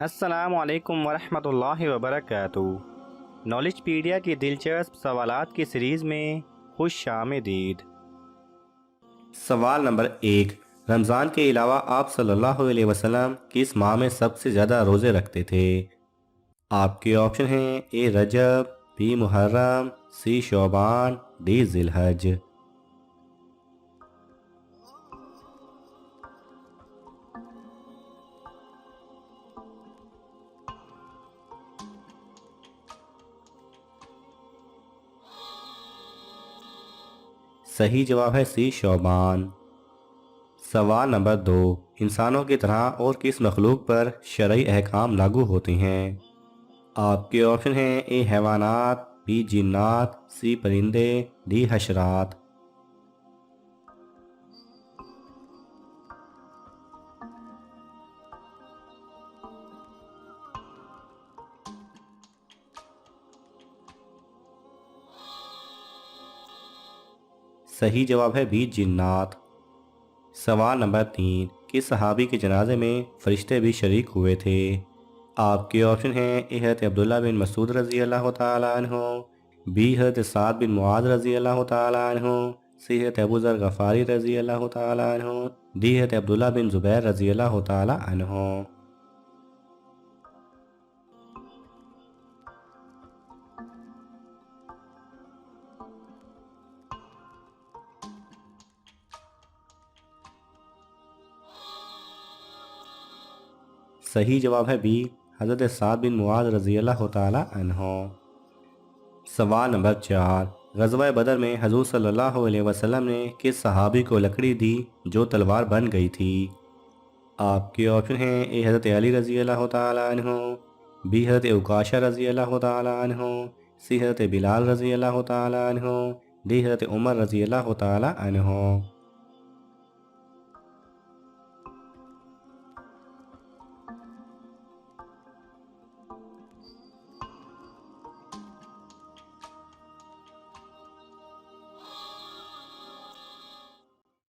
السلام علیکم ورحمۃ اللہ وبرکاتہ۔ نالج پیڈیا کی دلچسپ سوالات کی سیریز میں خوش آمدید۔ سوال نمبر 1، رمضان کے علاوہ آپ صلی اللہ علیہ وسلم کس ماہ میں سب سے زیادہ روزے رکھتے تھے؟ آپ کے آپشن ہیں اے رجب، be Muharram, C Shaban, D ذی الحج۔ صحیح جواب ہے سی شعبان۔ سوال نمبر 2، انسانوں کی طرح اور کس مخلوق پر شرعی احکام لاگو ہوتے ہیں؟ آپ کے آپشن ہیں اے حیوانات، بی جنات، سی پرندے، ڈی حشرات۔ صحیح جواب ہے بی جنات۔ سوال نمبر 3، کس صحابی کے جنازے میں فرشتے بھی شریک ہوئے تھے؟ آپ کے آپشن ہیں اے حضرت عبداللہ بن مسعود رضی اللہ تعالیٰ عنہ، بی حضرت سعد بن معاذ رضی اللہ تعالیٰ عنہ، سی حضرت ابو ذر غفاری رضی اللہ تعالیٰ عنہ، ڈی حضرت عبداللہ بن زبیر رضی اللہ تعالیٰ عنہ۔ صحیح جواب ہے بی حضرت سعد بن معاذ رضی اللہ تعالیٰ عنہ۔ سوال نمبر 4، غزوہ بدر میں حضور صلی اللہ علیہ وسلم نے کس صحابی کو لکڑی دی جو تلوار بن گئی تھی؟ آپ کے آپشن ہیں اے حضرت علی رضی اللہ تعالیٰ عنہ، بی حضرت عکاشہ رضی اللہ تعالیٰ عنہ، سی حضرت بلال رضی اللہ تعالیٰ عنہ، ڈی حضرت عمر رضی اللہ تعالیٰ عنہ۔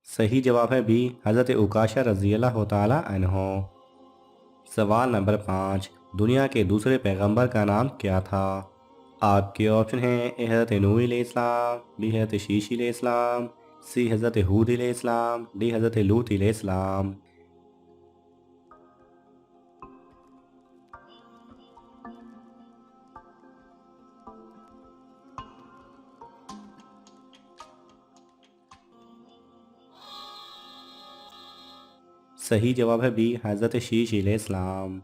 صحیح جواب ہے بی حضرت عکاشہ رضی اللہ تعالیٰ عنہ۔ سوال نمبر 5، دنیا کے دوسرے پیغمبر کا نام کیا تھا؟ آپ کے آپشن ہیں اے حضرت نوح علیہ السلام، بی حضرت شیش علیہ السلام، سی حضرت ہود علیہ السلام، ڈی حضرت لوط علیہ السلام۔ صحیح جواب ہے بی حضرت شیش علیہ السلام۔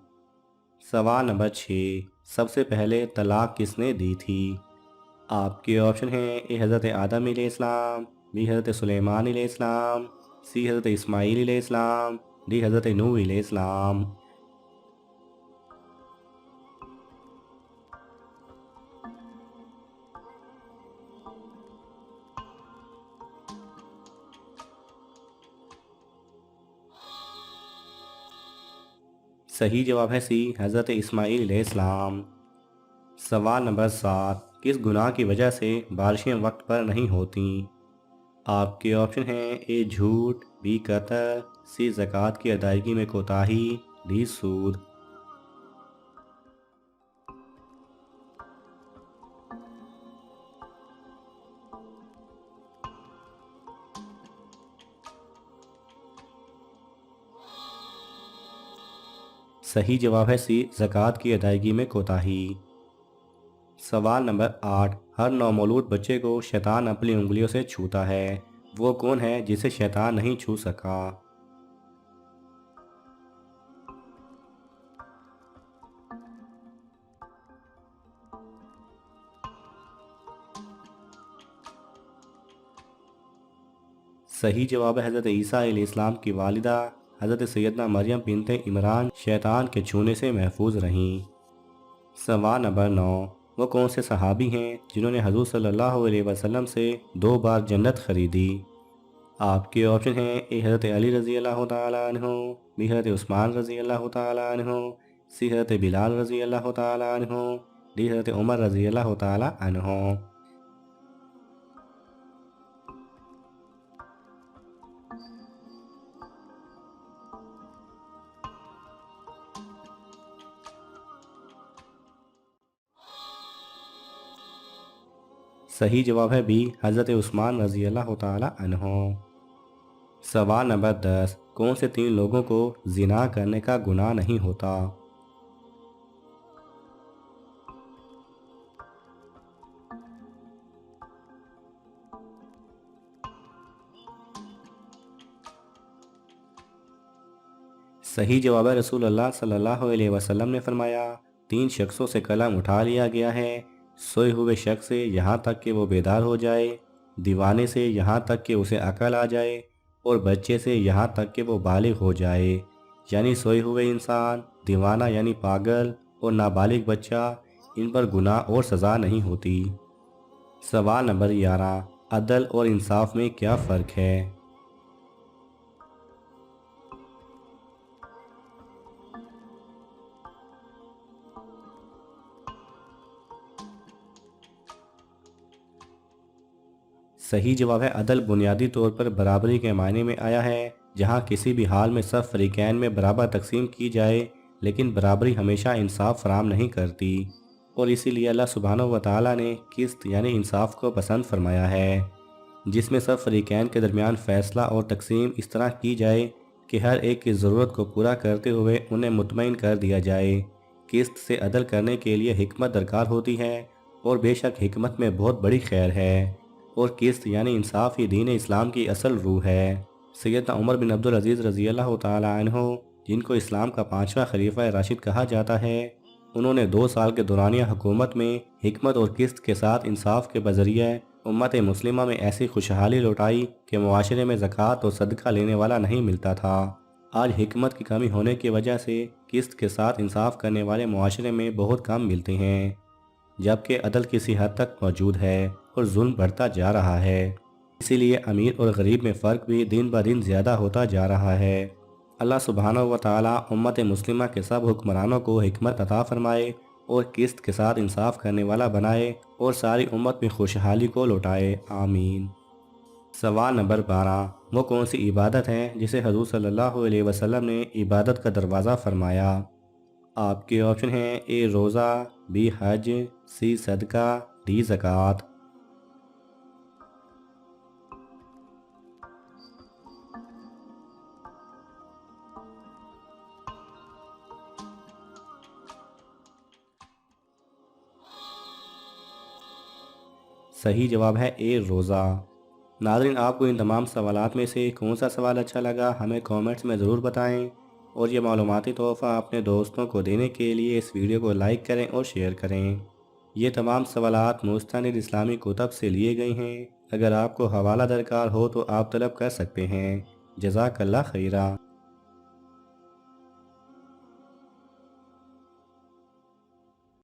سوال نمبر 6، سب سے پہلے طلاق کس نے دی تھی؟ آپ کے آپشن ہیں اے حضرت آدم علیہ السلام، بی حضرت سلیمان علیہ السلام، سی حضرت اسماعیل علیہ السلام، ڈی حضرت نوح علیہ السلام۔ صحیح جواب ہے سی حضرت اسماعیل علیہ السلام۔ سوال نمبر 7، کس گناہ کی وجہ سے بارشیں وقت پر نہیں ہوتیں؟ آپ کے آپشن ہیں اے جھوٹ، بی قطع، سی زکوٰۃ کی ادائیگی میں کوتاہی، ڈی سود۔ صحیح جواب ہے سی زکوٰۃ کی ادائیگی میں کوتاہی۔ سوال نمبر 8، ہر نومولود بچے کو شیطان اپنی انگلیوں سے چھوتا ہے، وہ کون ہے جسے شیطان نہیں چھو سکا؟ صحیح جواب ہے حضرت عیسیٰ علیہ السلام کی والدہ حضرت سیدنا مریم بنت عمران شیطان کے چھونے سے محفوظ رہیں۔ سوال نمبر 9، وہ کون سے صحابی ہیں جنہوں نے حضور صلی اللہ علیہ وسلم سے 2 بار جنت خریدی؟ آپ کے آپشن ہیں اے حضرت علی رضی اللہ تعالیٰ عنہ، بی حضرت عثمان رضی اللہ تعالیٰ عنہ، سی حضرت بلال رضی اللہ تعالیٰ عنہ، ڈی حضرت عمر رضی اللہ تعالیٰ عنہ۔ صحیح جواب ہے بی حضرت عثمان رضی اللہ تعالی عنہ۔ سوال نمبر 10، کون سے 3 لوگوں کو زنا کرنے کا گناہ نہیں ہوتا؟ صحیح جواب ہے رسول اللہ صلی اللہ علیہ وسلم نے فرمایا 3 شخصوں سے قلم اٹھا لیا گیا ہے، سوئے ہوئے شخص سے یہاں تک کہ وہ بیدار ہو جائے، دیوانے سے یہاں تک کہ اسے عقل آ جائے، اور بچے سے یہاں تک کہ وہ بالغ ہو جائے۔ یعنی سوئے ہوئے انسان، دیوانہ یعنی پاگل، اور نابالغ بچہ، ان پر گناہ اور سزا نہیں ہوتی۔ سوال نمبر 11، عدل اور انصاف میں کیا فرق ہے؟ صحیح جواب ہے عدل بنیادی طور پر برابری کے معنی میں آیا ہے، جہاں کسی بھی حال میں سب فریقین میں برابر تقسیم کی جائے، لیکن برابری ہمیشہ انصاف فراہم نہیں کرتی، اور اسی لیے اللہ سبحانہ و تعالیٰ نے قسط یعنی انصاف کو پسند فرمایا ہے، جس میں سب فریقین کے درمیان فیصلہ اور تقسیم اس طرح کی جائے کہ ہر ایک کی ضرورت کو پورا کرتے ہوئے انہیں مطمئن کر دیا جائے۔ قسط سے عدل کرنے کے لیے حکمت درکار ہوتی ہے، اور بے شک حکمت میں بہت بڑی خیر ہے، اور قسط یعنی انصاف ہی دین اسلام کی اصل روح ہے۔ سیدنا عمر بن عبدالعزیز رضی اللہ تعالی عنہ، جن کو اسلام کا 5واں خلیفہ راشد کہا جاتا ہے، انہوں نے 2 سال کے دورانیہ حکومت میں حکمت اور قسط کے ساتھ انصاف کے بذریعہ امت مسلمہ میں ایسی خوشحالی لوٹائی کہ معاشرے میں زکوٰۃ اور صدقہ لینے والا نہیں ملتا تھا۔ آج حکمت کی کمی ہونے کی وجہ سے قسط کے ساتھ انصاف کرنے والے معاشرے میں بہت کم ملتے ہیں، جبکہ عدل کسی حد تک موجود ہے اور ظلم بڑھتا جا رہا ہے۔ اسی لیے امیر اور غریب میں فرق بھی دن بہ دن زیادہ ہوتا جا رہا ہے۔ اللہ سبحانہ و تعالی امت مسلمہ کے سب حکمرانوں کو حکمت عطا فرمائے اور قسط کے ساتھ انصاف کرنے والا بنائے، اور ساری امت میں خوشحالی کو لوٹائے، آمین۔ سوال نمبر 12، وہ کون سی عبادت ہے جسے حضور صلی اللہ علیہ وسلم نے عبادت کا دروازہ فرمایا؟ آپ کے آپشن ہیں اے روزہ، بی حج، سی صدقہ، ڈی زکوٰۃ۔ صحیح جواب ہے اے روزہ۔ ناظرین، آپ کو ان تمام سوالات میں سے کون سا سوال اچھا لگا ہمیں کومنٹس میں ضرور بتائیں، اور یہ معلوماتی تحفہ اپنے دوستوں کو دینے کے لیے اس ویڈیو کو لائک کریں اور شیئر کریں۔ یہ تمام سوالات مستند اسلامی کتب سے لیے گئے ہیں، اگر آپ کو حوالہ درکار ہو تو آپ طلب کر سکتے ہیں۔ جزاک اللہ خیرہ۔